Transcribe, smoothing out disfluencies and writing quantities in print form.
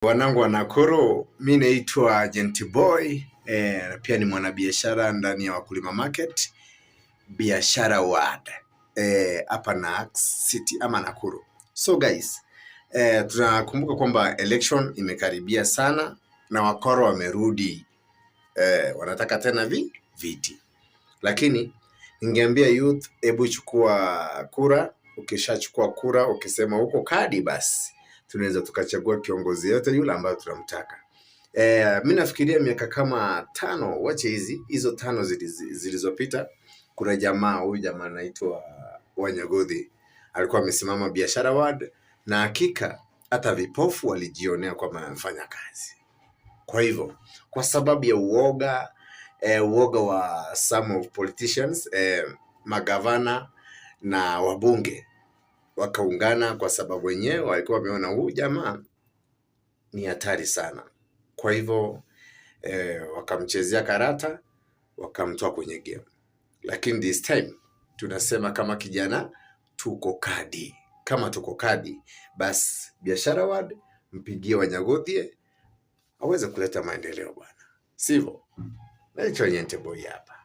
Wanangu wa Nakuru, mi naitwa Gentiboy, na pia ni mwanabiashara ndani ya Wakulima Market, biashara ward hapa na City ama Nakuru. So guys, tunakumbuka kwamba election imekaribia sana na wakoro wamerudi, wanataka tena viti. Lakini ningeambia youth, hebu chukua kura. Ukishachukua kura, ukisema huko kadi, basi tunaweza tukachagua kiongozi yote yule ambayo tunamtaka. Mimi nafikiria miaka kama 5, wache hizo 5 zilizopita, kuna huyu jamaa anaitwa Wanyagodhi alikuwa amesimama biashara ward, na hakika hata vipofu walijionea kwamba anafanya kazi. Kwa hivyo, kwa sababu ya uoga wa some of politicians, magavana na wabunge wakaungana, kwa sababu wenyewe walikuwa wameona huyu jamaa ni hatari sana. Kwa hivyo wakamchezea karata, wakamtoa kwenye game. Lakini this time tunasema kama kijana tuko kadi. Kama tuko kadi, basi biashara ward mpigie Wanyagodhi aweze kuleta maendeleo bwana. Sivyo? Naitwa Gentiboy hapa.